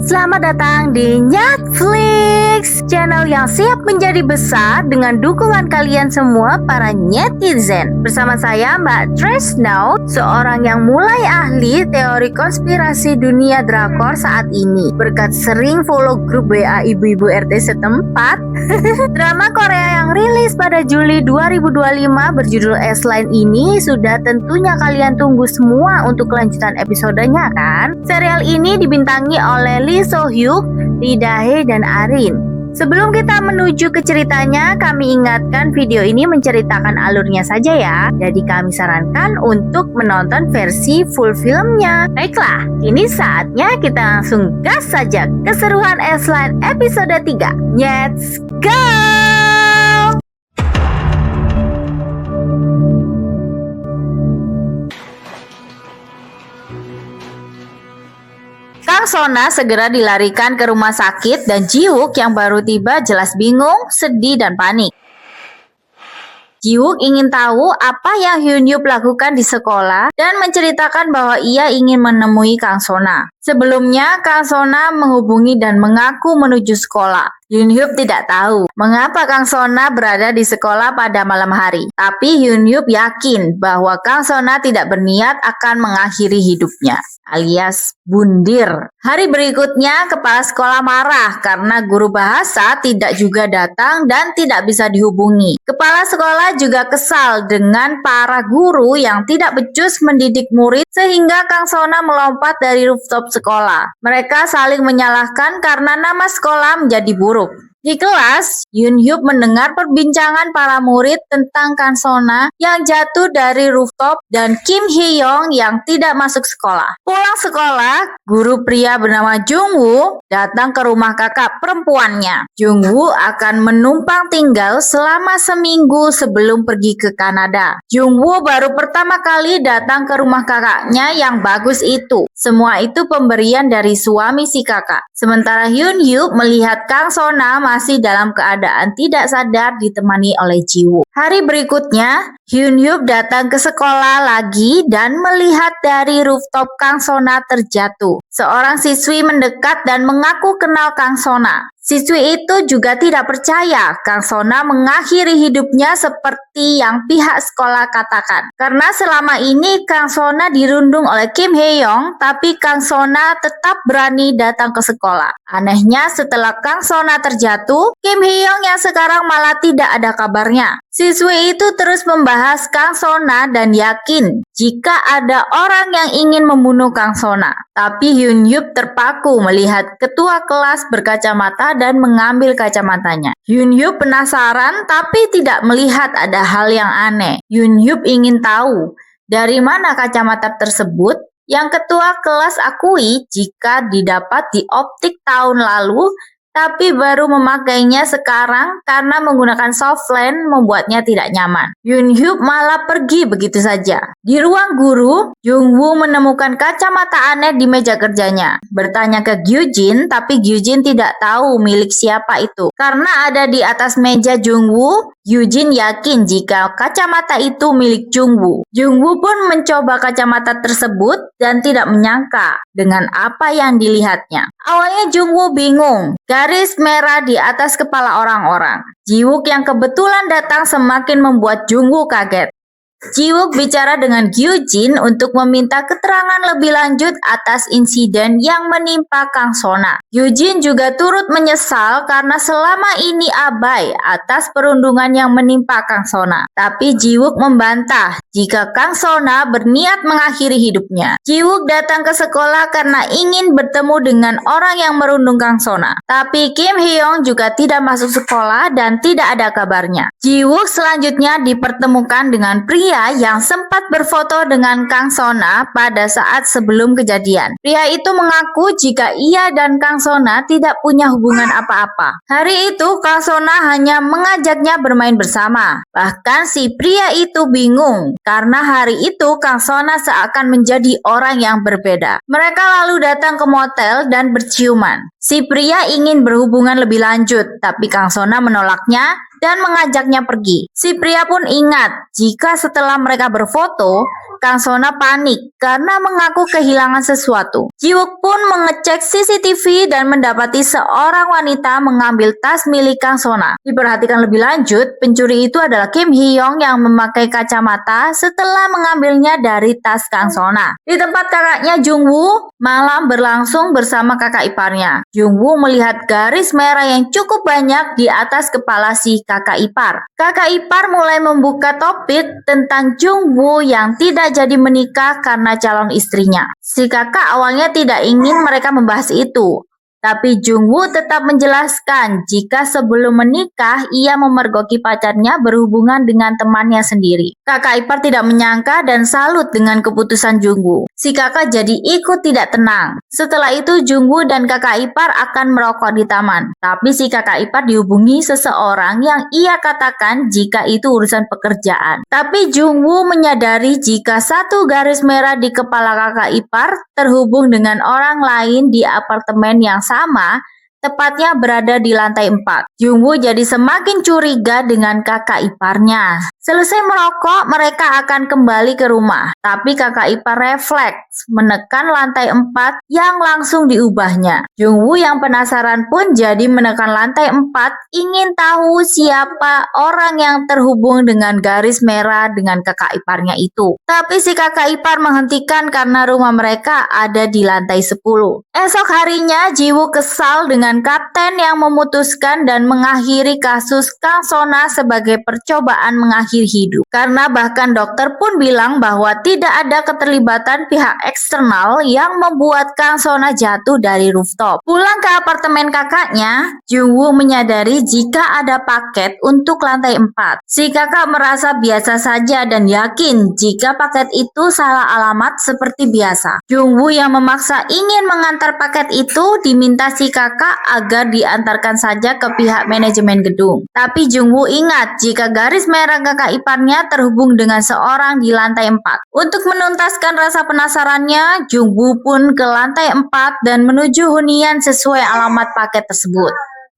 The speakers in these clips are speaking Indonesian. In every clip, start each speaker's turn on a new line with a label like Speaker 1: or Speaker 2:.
Speaker 1: Selamat datang di Netflix, channel yang siap menjadi besar dengan dukungan kalian semua para netizen. Bersama saya Mbak Tresnau, seorang yang mulai ahli teori konspirasi dunia drakor saat ini. Berkat sering follow grup WA ibu-ibu RT setempat, drama Korea yang rilis pada Juli 2025 berjudul S-Line ini sudah tentunya kalian tunggu semua untuk kelanjutan episodenya kan? Serial ini dibintangi oleh Lee So Hyuk, Lee Dae, dan Arin. Sebelum kita menuju ke ceritanya, kami ingatkan video ini menceritakan alurnya saja ya. Jadi kami sarankan untuk menonton versi full filmnya. Baiklah, ini saatnya kita langsung gas saja keseruan S-Line episode 3. Let's go! Kang Sona segera dilarikan ke rumah sakit dan Ji-wook yang baru tiba jelas bingung, sedih, dan panik. Ji-wook ingin tahu apa yang Hyun-yup lakukan di sekolah dan menceritakan bahwa ia ingin menemui Kang Sona. Sebelumnya, Kang Sona menghubungi dan mengaku menuju sekolah. Hyun-yup tidak tahu mengapa Kang Sona berada di sekolah pada malam hari. Tapi Hyun-yup yakin bahwa Kang Sona tidak berniat akan mengakhiri hidupnya, alias bundir. Hari berikutnya, kepala sekolah marah karena guru bahasa tidak juga datang dan tidak bisa dihubungi. Kepala sekolah juga kesal dengan para guru yang tidak becus mendidik murid sehingga Kang Sona melompat dari rooftop sekolah. Mereka saling menyalahkan karena nama sekolah menjadi buruk. Di kelas, Hyun-yup mendengar perbincangan para murid tentang Kang Sona yang jatuh dari rooftop dan Kim Hye-young yang tidak masuk sekolah. Pulang sekolah, guru pria bernama Jung-woo datang ke rumah kakak perempuannya. Jung-woo akan menumpang tinggal selama seminggu sebelum pergi ke Kanada. Jung-woo baru pertama kali datang ke rumah kakaknya yang bagus itu. Semua itu pemberian dari suami si kakak. Sementara Hyun-yup melihat Kang Sona masih dalam keadaan tidak sadar ditemani oleh Ji-wook. Hari berikutnya, Hyun-yup datang ke sekolah lagi dan melihat dari rooftop Kang Sona terjatuh. Seorang siswi mendekat dan mengaku kenal Kang Sona. Siswi itu juga tidak percaya Kang Sona mengakhiri hidupnya seperti yang pihak sekolah katakan. Karena selama ini Kang Sona dirundung oleh Kim Hye-young, tapi Kang Sona tetap berani datang ke sekolah. Anehnya setelah Kang Sona terjatuh, Kim Hye-young yang sekarang malah tidak ada kabarnya. Siswi itu terus membahas Kang Sona dan yakin jika ada orang yang ingin membunuh Kang Sona. Tapi Hyun-yup terpaku melihat ketua kelas berkacamata dan mengambil kacamatanya. Hyun-yup penasaran tapi tidak melihat ada hal yang aneh. Hyun-yup ingin tahu dari mana kacamata tersebut yang ketua kelas akui jika didapat di optik tahun lalu tapi baru memakainya sekarang karena menggunakan softland membuatnya tidak nyaman. Hyun-yup malah pergi begitu saja. Di ruang guru, Jung-woo menemukan kacamata aneh di meja kerjanya. Bertanya ke Gyujin, tapi Gyujin tidak tahu milik siapa itu. Karena ada di atas meja Jung-woo, Gyujin yakin jika kacamata itu milik Jung-woo. Jung-woo pun mencoba kacamata tersebut dan tidak menyangka dengan apa yang dilihatnya. Awalnya Jung-woo bingung. Garis merah di atas kepala orang-orang. Ji-wook yang kebetulan datang semakin membuat Jung-woo kaget. Ji-wook bicara dengan Gyujin untuk meminta keterangan lebih lanjut atas insiden yang menimpa Kang Sona. Gyujin juga turut menyesal karena selama ini abai atas perundungan yang menimpa Kang Sona. Tapi Ji-wook membantah jika Kang Sona berniat mengakhiri hidupnya. Ji-wook datang ke sekolah karena ingin bertemu dengan orang yang merundung Kang Sona. Tapi Kim Hye-young juga tidak masuk sekolah dan tidak ada kabarnya. Ji-wook selanjutnya dipertemukan dengan pria yang sempat berfoto dengan Kang Sona pada saat sebelum kejadian. Pria itu mengaku jika ia dan Kang Sona tidak punya hubungan apa-apa. Hari itu Kang Sona hanya mengajaknya bermain bersama. Bahkan si pria itu bingung karena hari itu Kang Sona seakan menjadi orang yang berbeda. Mereka lalu datang ke motel dan berciuman. Si pria ingin berhubungan lebih lanjut, tapi Kang Sona menolaknya dan mengajaknya pergi. Si pria pun ingat jika setelah mereka berfoto, Kang Sona panik karena mengaku kehilangan sesuatu. Ji-wook pun mengecek CCTV dan mendapati seorang wanita mengambil tas milik Kang Sona. Diperhatikan lebih lanjut, pencuri itu adalah Kim Hee-young yang memakai kacamata setelah mengambilnya dari tas Kang Sona. Di tempat kakaknya Jung-woo, malam berlangsung bersama kakak iparnya. Jung-woo melihat garis merah yang cukup banyak di atas kepala si kakak ipar. Kakak ipar mulai membuka topik tentang Jung-woo yang tidak jadi menikah karena calon istrinya. Si kakak awalnya tidak ingin mereka membahas itu. Tapi Jung-woo tetap menjelaskan jika sebelum menikah ia memergoki pacarnya berhubungan dengan temannya sendiri. Kakak ipar tidak menyangka dan salut dengan keputusan Jung-woo. Si kakak jadi ikut tidak tenang. Setelah itu Jung-woo dan kakak ipar akan merokok di taman. Tapi si kakak ipar dihubungi seseorang yang ia katakan jika itu urusan pekerjaan. Tapi Jung-woo menyadari jika satu garis merah di kepala kakak ipar terhubung dengan orang lain di apartemen yang sama, tepatnya berada di lantai 4. Jung-woo jadi semakin curiga dengan kakak iparnya. Selesai merokok, mereka akan kembali ke rumah. Tapi kakak ipar refleks menekan lantai 4 yang langsung diubahnya. Jung-woo yang penasaran pun jadi menekan lantai 4, ingin tahu siapa orang yang terhubung dengan garis merah dengan kakak iparnya itu. Tapi si kakak ipar menghentikan karena rumah mereka ada di lantai 10. Esok harinya, Ji-wook kesal dengan kapten yang memutuskan dan mengakhiri kasus Kang Sona sebagai percobaan mengakhiri hidup. Karena bahkan dokter pun bilang bahwa tidak ada keterlibatan pihak eksternal yang membuat Kang Sona jatuh dari rooftop. Pulang ke apartemen kakaknya, Jung-woo menyadari jika ada paket untuk lantai 4. Si kakak merasa biasa saja dan yakin jika paket itu salah alamat seperti biasa. Jung-woo yang memaksa ingin mengantar paket itu diminta si kakak agar diantarkan saja ke pihak manajemen gedung. Tapi Jung-woo ingat jika garis merah kakak iparnya terhubung dengan seorang di lantai 4. Untuk menuntaskan rasa penasarannya, Jung-woo pun ke lantai 4 dan menuju hunian sesuai alamat paket tersebut.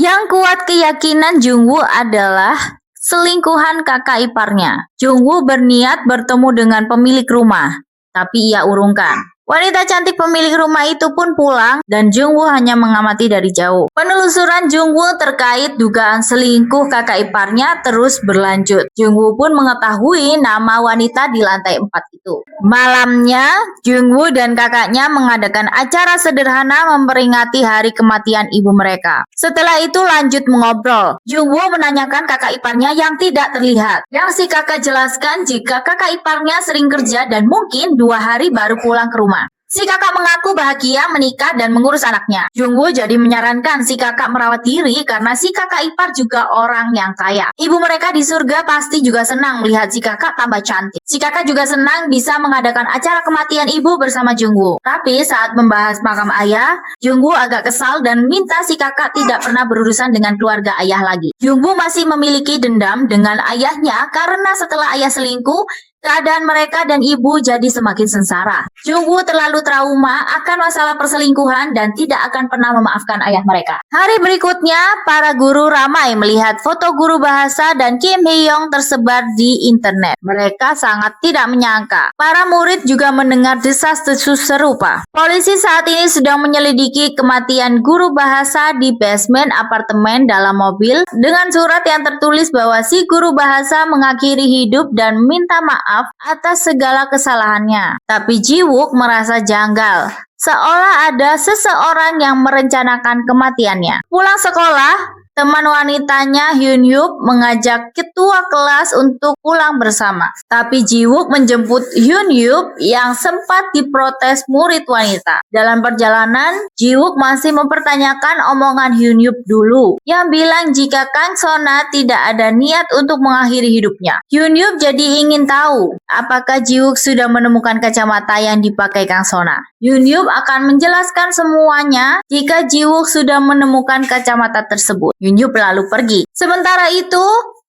Speaker 1: Yang kuat keyakinan Jung-woo adalah selingkuhan kakak iparnya. Jung-woo berniat bertemu dengan pemilik rumah, tapi ia urungkan. Wanita cantik pemilik rumah itu pun pulang dan Jung-woo hanya mengamati dari jauh. Penelusuran Jung-woo terkait dugaan selingkuh kakak iparnya terus berlanjut. Jung-woo pun mengetahui nama wanita di lantai 4 itu. Malamnya, Jung-woo dan kakaknya mengadakan acara sederhana memperingati hari kematian ibu mereka. Setelah itu lanjut mengobrol. Jung-woo menanyakan kakak iparnya yang tidak terlihat. Yang si kakak jelaskan jika kakak iparnya sering kerja dan mungkin 2 hari baru pulang ke rumah. Si kakak mengaku bahagia menikah dan mengurus anaknya. Jung-woo jadi menyarankan si kakak merawat diri karena si kakak ipar juga orang yang kaya. Ibu mereka di surga pasti juga senang melihat si kakak tambah cantik. Si kakak juga senang bisa mengadakan acara kematian ibu bersama Jung-woo. Tapi saat membahas makam ayah, Jung-woo agak kesal dan minta si kakak tidak pernah berurusan dengan keluarga ayah lagi. Jung-woo masih memiliki dendam dengan ayahnya karena setelah ayah selingkuh, keadaan mereka dan ibu jadi semakin sengsara. Jung-woo terlalu trauma akan masalah perselingkuhan dan tidak akan pernah memaafkan ayah mereka. Hari berikutnya, para guru ramai melihat foto guru bahasa dan Kim Hee-young tersebar di internet. Mereka sangat tidak menyangka. Para murid juga mendengar desas-desus serupa. Polisi saat ini sedang menyelidiki kematian guru bahasa di basement apartemen dalam mobil dengan surat yang tertulis bahwa si guru bahasa mengakhiri hidup dan minta maaf atas segala kesalahannya. Tapi Ji-wook merasa janggal, seolah ada seseorang yang merencanakan kematiannya. Pulang sekolah, teman wanitanya Hyun-yup mengajak ketua kelas untuk pulang bersama. Tapi Ji-wook menjemput Hyun-yup yang sempat diprotes murid wanita. Dalam perjalanan, Ji-wook masih mempertanyakan omongan Hyun-yup dulu yang bilang jika Kang Sona tidak ada niat untuk mengakhiri hidupnya. Hyun-yup jadi ingin tahu apakah Ji-wook sudah menemukan kacamata yang dipakai Kang Sona. Hyun-yup akan menjelaskan semuanya jika Ji-wook sudah menemukan kacamata tersebut. Hyun-yup lalu pergi. Sementara itu,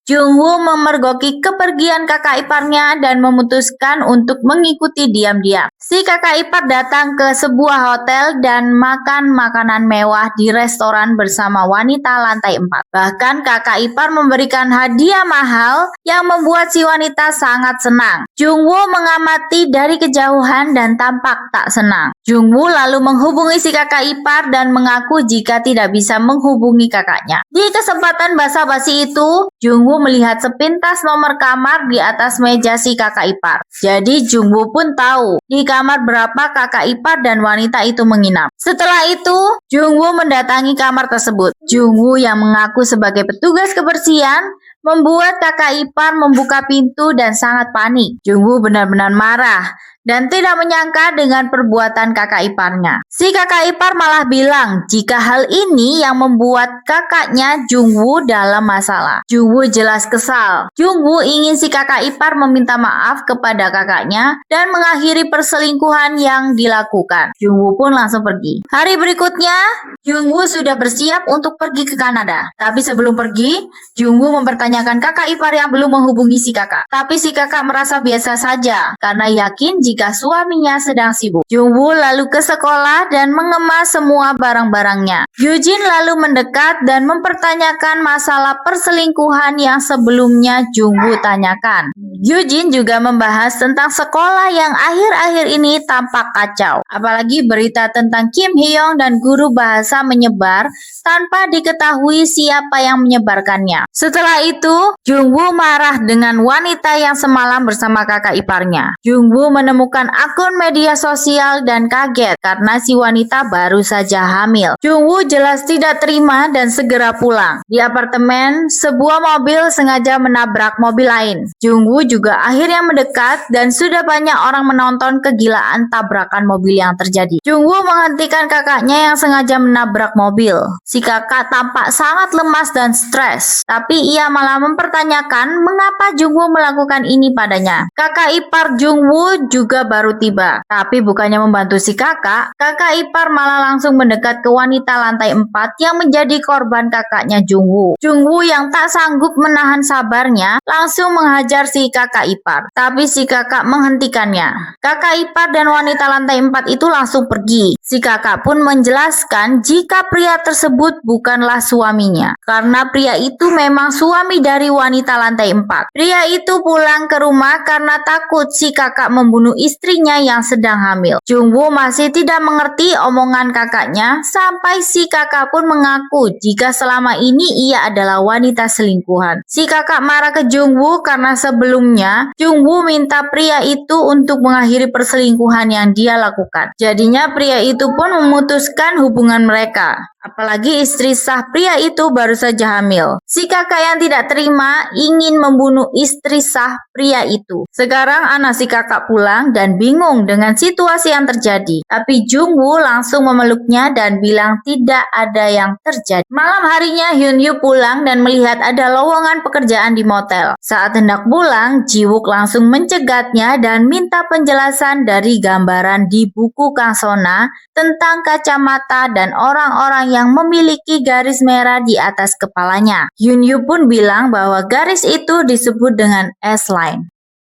Speaker 1: Jung-woo memergoki kepergian kakak iparnya dan memutuskan untuk mengikuti diam-diam. Si kakak ipar datang ke sebuah hotel dan makan makanan mewah di restoran bersama wanita lantai 4. Bahkan kakak ipar memberikan hadiah mahal yang membuat si wanita sangat senang. Jungwoo mengamati dari kejauhan dan tampak tak senang. Jungwoo lalu menghubungi si kakak ipar dan mengaku jika tidak bisa menghubungi kakaknya. Di kesempatan basa-basi itu, Jungwoo melihat sepintas nomor kamar di atas meja si kakak ipar. Jadi Jungwoo pun tahu di kamar berapa kakak ipar dan wanita itu menginap. Setelah itu, Jungwoo mendatangi kamar tersebut. Jungwoo yang mengaku sebagai petugas kebersihan membuat kakak ipar membuka pintu dan sangat panik. Jungwoo benar-benar marah dan tidak menyangka dengan perbuatan kakak iparnya. Si kakak ipar malah bilang jika hal ini yang membuat kakaknya Jungwoo dalam masalah. Jungwoo jelas kesal. Jungwoo ingin si kakak ipar meminta maaf kepada kakaknya dan mengakhiri perselingkuhan yang dilakukan. Jungwoo pun langsung pergi. Hari berikutnya, Jungwoo sudah bersiap untuk pergi ke Kanada. Tapi sebelum pergi, Jungwoo mempertanyakan kakak ipar yang belum menghubungi si kakak. Tapi si kakak merasa biasa saja karena yakin jika suaminya sedang sibuk. Jungwoo lalu ke sekolah dan mengemas semua barang-barangnya. Yujin lalu mendekat dan mempertanyakan masalah perselingkuhan yang sebelumnya Jungwoo tanyakan. Yujin juga membahas tentang sekolah yang akhir-akhir ini tampak kacau. Apalagi berita tentang Kim Hyung dan guru bahasa menyebar tanpa diketahui siapa yang menyebarkannya. Setelah itu, Jungwoo marah dengan wanita yang semalam bersama kakak iparnya. Jungwoo menemukan akun media sosial dan kaget karena si wanita baru saja hamil. Jungwoo jelas tidak terima dan segera pulang. Di apartemen, sebuah mobil sengaja menabrak mobil lain. Jungwoo juga akhirnya mendekat dan sudah banyak orang menonton kegilaan tabrakan mobil yang terjadi. Jungwoo menghentikan kakaknya yang sengaja menabrak mobil. Si kakak tampak sangat lemas dan stres, tapi ia malah mempertanyakan mengapa Jungwoo melakukan ini padanya. Kakak ipar Jungwoo juga baru tiba, tapi bukannya membantu si kakak ipar malah langsung mendekat ke wanita lantai 4 yang menjadi korban kakaknya Jungwoo. Jungwoo yang tak sanggup menahan sabarnya langsung menghajar si kakak ipar, tapi si kakak menghentikannya. Kakak ipar dan wanita lantai 4 itu langsung pergi. Si kakak pun menjelaskan jika pria tersebut bukanlah suaminya, karena pria itu memang suami dari wanita lantai 4. Pria itu pulang ke rumah karena takut si kakak membunuh istrinya yang sedang hamil. Jungwoo masih tidak mengerti omongan kakaknya sampai si kakak pun mengaku jika selama ini ia adalah wanita selingkuhan. Si kakak marah ke Jungwoo karena sebelumnya Jungwoo minta pria itu untuk mengakhiri perselingkuhan yang dia lakukan. Jadinya pria itu pun memutuskan hubungan mereka. Apalagi istri sah pria itu baru saja hamil. Si kakak yang tidak terima ingin membunuh istri sah pria itu. Sekarang anak si kakak pulang dan bingung dengan situasi yang terjadi. Tapi Jungwoo langsung memeluknya dan bilang tidak ada yang terjadi. Malam harinya Hyunyu pulang dan melihat ada lowongan pekerjaan di motel. Saat hendak pulang, Jiwook langsung mencegatnya dan minta penjelasan dari gambaran di buku Kang Sona tentang kacamata dan orang-orang yang memiliki garis merah di atas kepalanya. Hyunyu pun bilang bahwa garis itu disebut dengan S-line.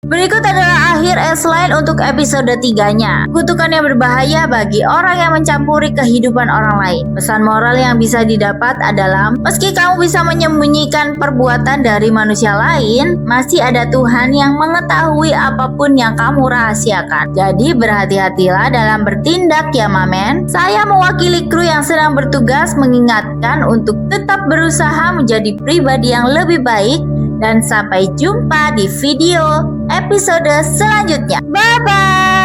Speaker 1: Berikut adalah akhir S-line untuk episode 3-nya. Kutukan yang berbahaya bagi orang yang mencampuri kehidupan orang lain. Pesan moral yang bisa didapat adalah, meski kamu bisa menyembunyikan perbuatan dari manusia lain, masih ada Tuhan yang mengetahui apapun yang kamu rahasiakan. Jadi berhati-hatilah dalam bertindak ya mamen. Saya mewakili kru yang sedang bertugas mengingatkan untuk tetap berusaha menjadi pribadi yang lebih baik. Dan sampai jumpa di video episode selanjutnya. Bye-bye.